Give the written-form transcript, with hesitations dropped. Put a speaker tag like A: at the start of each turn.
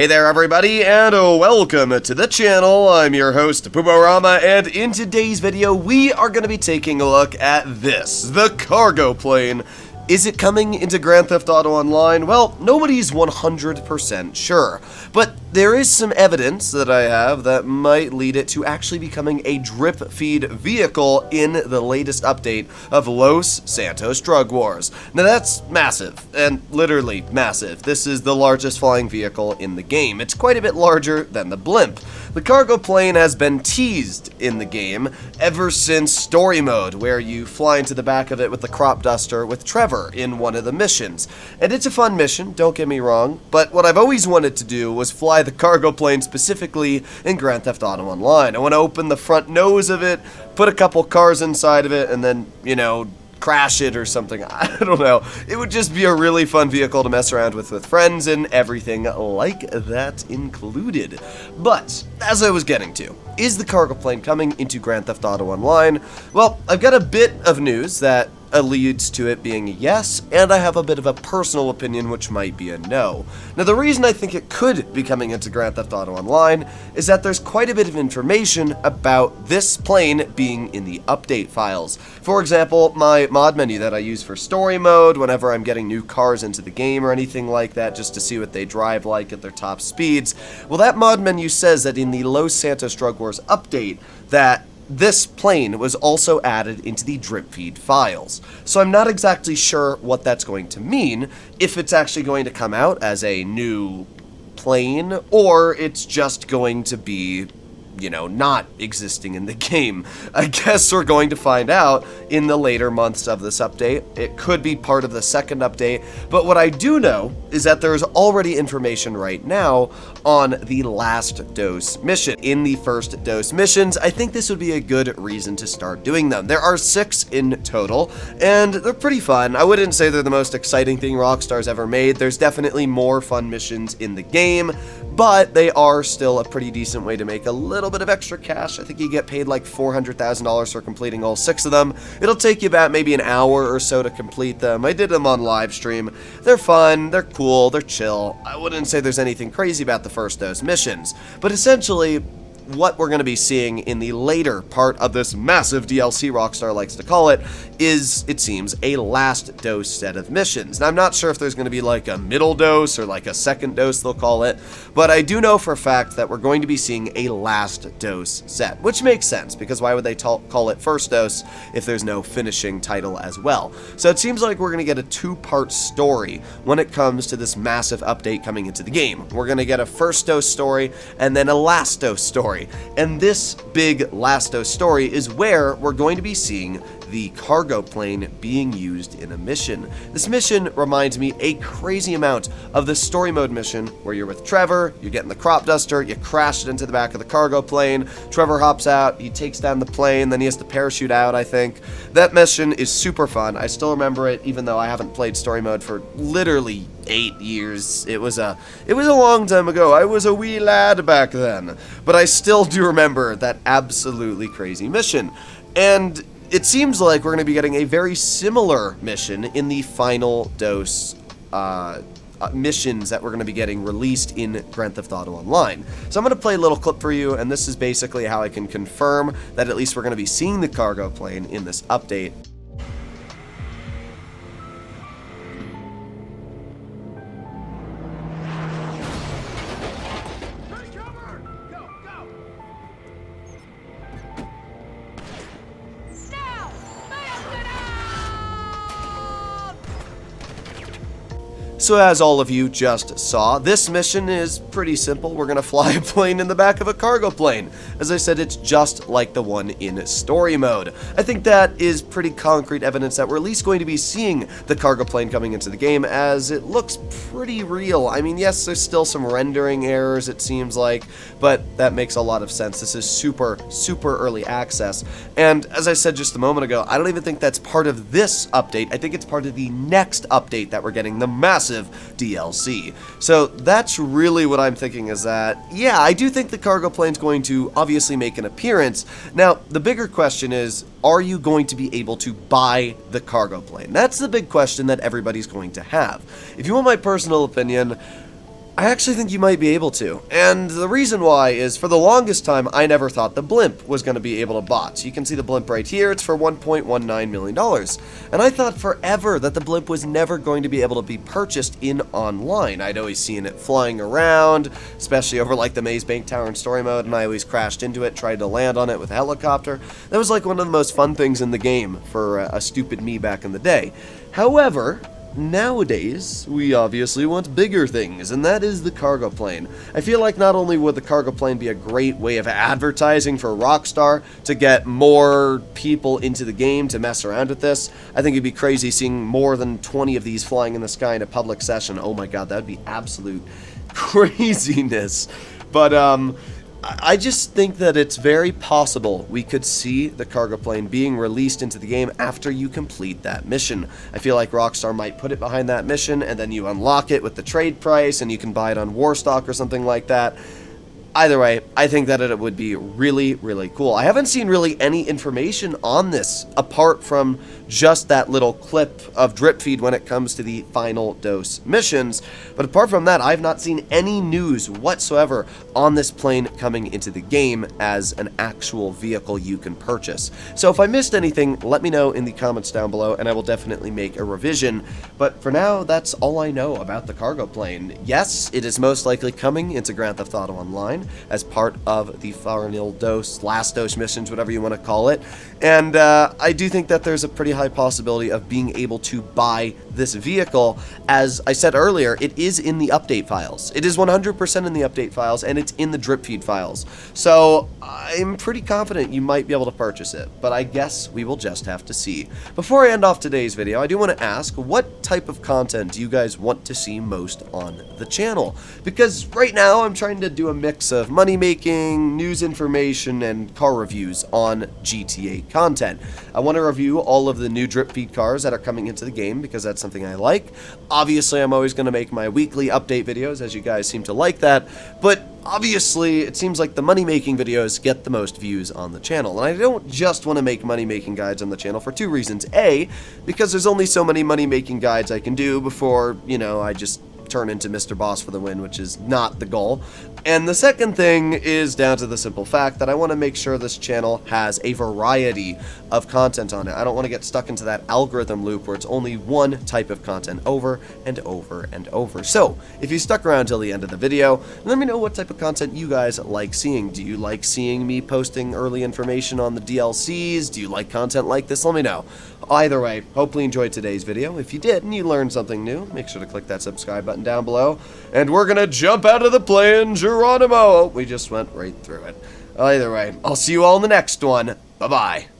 A: Hey there everybody, and welcome to the channel. I'm your host, Pooborama, and in today's video, we are going to be taking a look at this, the cargo plane. Is it coming into Grand Theft Auto Online? Well, nobody's 100% sure, but there is some evidence that I have that might lead it to actually becoming a drip feed vehicle in the latest update of Los Santos Drug Wars. Now that's massive, and literally massive. This is the largest flying vehicle in the game. It's quite a bit larger than the blimp. The cargo plane has been teased in the game ever since story mode, where you fly into the back of it with the crop duster with Trevor in one of the missions. And it's a fun mission, don't get me wrong, but what I've always wanted to do was fly the cargo plane specifically in Grand Theft Auto Online. I want to open the front nose of it, put a couple cars inside of it, and then, crash it or something. I don't know. It would just be a really fun vehicle to mess around with friends and everything like that included. But, as I was getting to, is the cargo plane coming into Grand Theft Auto Online? Well, I've got a bit of news that alludes to it being a yes, and I have a bit of a personal opinion which might be a no. Now the reason I think it could be coming into Grand Theft Auto Online is that there's quite a bit of information about this plane being in the update files. For example, my mod menu that I use for story mode whenever I'm getting new cars into the game or anything like that just to see what they drive like at their top speeds, well that mod menu says that in the Los Santos Drug Wars update that this plane was also added into the drip feed files. So I'm not exactly sure what that's going to mean, if it's actually going to come out as a new plane, or it's just going to be, not existing in the game. I guess we're going to find out in the later months of this update. It could be part of the second update, but what I do know is that there's already information right now on the last dose mission. In the first dose missions, I think this would be a good reason to start doing them. There are 6 in total, and they're pretty fun. I wouldn't say they're the most exciting thing Rockstar's ever made. There's definitely more fun missions in the game, but they are still a pretty decent way to make a little bit of extra cash. I think you get paid like $400,000 for completing all 6 of them. It'll take you about maybe an hour or so to complete them. I did them on live stream. They're fun, they're cool, they're chill. I wouldn't say there's anything crazy about the first dose missions, but essentially what we're going to be seeing in the later part of this massive DLC Rockstar likes to call it is, it seems, a last dose set of missions. Now, I'm not sure if there's going to be like a middle dose or like a second dose they'll call it, but I do know for a fact that we're going to be seeing a last dose set, which makes sense because why would they call it first dose if there's no finishing title as well? So it seems like we're going to get a 2-part story when it comes to this massive update coming into the game. We're going to get a first dose story and then a last dose story. And this big last dose story is where we're going to be seeing the cargo plane being used in a mission. This mission reminds me a crazy amount of the story mode mission where you're with Trevor, you're getting the crop duster, you crash it into the back of the cargo plane, Trevor hops out, he takes down the plane, then he has to parachute out, I think. That mission is super fun. I still remember it even though I haven't played story mode for literally 8 years. It was a long time ago. I was a wee lad back then, but I still do remember that absolutely crazy mission. And it seems like we're going to be getting a very similar mission in the final dose missions that we're going to be getting released in Grand Theft Auto Online. So I'm going to play a little clip for you, and this is basically how I can confirm that at least we're going to be seeing the cargo plane in this update. So as all of you just saw, this mission is pretty simple. We're going to fly a plane in the back of a cargo plane. As I said, it's just like the one in story mode. I think that is pretty concrete evidence that we're at least going to be seeing the cargo plane coming into the game, as it looks pretty real. I mean, yes, there's still some rendering errors, it seems like, but that makes a lot of sense. This is super early access. And as I said just a moment ago, I don't even think that's part of this update. I think it's part of the next update that we're getting, the massive DLC. So that's really what I'm thinking, is that, yeah, I do think the cargo plane's going to obviously make an appearance. Now, the bigger question is, are you going to be able to buy the cargo plane? That's the big question that everybody's going to have. If you want my personal opinion, I actually think you might be able to, and the reason why is for the longest time I never thought the blimp was going to be able to bot. You can see the blimp right here, it's for $1.19 million, and I thought forever that the blimp was never going to be able to be purchased in online. I'd always seen it flying around, especially over like the Maze Bank Tower in story mode, and I always crashed into it, tried to land on it with a helicopter. That was like one of the most fun things in the game for a stupid me back in the day. However, nowadays, we obviously want bigger things, and that is the cargo plane. I feel like not only would the cargo plane be a great way of advertising for Rockstar to get more people into the game to mess around with this, I think it'd be crazy seeing more than 20 of these flying in the sky in a public session. Oh my god, that'd be absolute craziness. But, I just think that it's very possible we could see the cargo plane being released into the game after you complete that mission. I feel like Rockstar might put it behind that mission, and then you unlock it with the trade price, and you can buy it on Warstock or something like that. Either way, I think that it would be really, really cool. I haven't seen really any information on this apart from just that little clip of drip feed when it comes to the final dose missions. But apart from that, I've not seen any news whatsoever on this plane coming into the game as an actual vehicle you can purchase. So if I missed anything, let me know in the comments down below, and I will definitely make a revision. But for now, that's all I know about the cargo plane. Yes, it is most likely coming into Grand Theft Auto Online as part of the final dose, last dose missions, whatever you want to call it. And I do think that there's a pretty high possibility of being able to buy this vehicle. As I said earlier, it is in the update files. It is 100% in the update files, and it's in the drip feed files. So I'm pretty confident you might be able to purchase it, but I guess we will just have to see. Before I end off today's video, I do want to ask, what type of content do you guys want to see most on the channel? Because right now I'm trying to do a mix of money making, news information, and car reviews on GTA content. I want to review all of the new drip feed cars that are coming into the game because that's something I like. Obviously, I'm always going to make my weekly update videos, as you guys seem to like that, but obviously, it seems like the money-making videos get the most views on the channel, and I don't just want to make money-making guides on the channel for two reasons. A, because there's only so many money-making guides I can do before, you know, I just turn into Mr. Boss for the win, which is not the goal. And the second thing is down to the simple fact that I want to make sure this channel has a variety of content on it. I don't want to get stuck into that algorithm loop where it's only one type of content over and over and over. So, if you stuck around till the end of the video, let me know what type of content you guys like seeing. Do you like seeing me posting early information on the DLCs? Do you like content like this? Let me know. Either way, hopefully you enjoyed today's video. If you did and you learned something new, make sure to click that subscribe button down below. And we're gonna jump out of the plane, Geronimo! Oh, we just went right through it. Either way, I'll see you all in the next one. Bye-bye.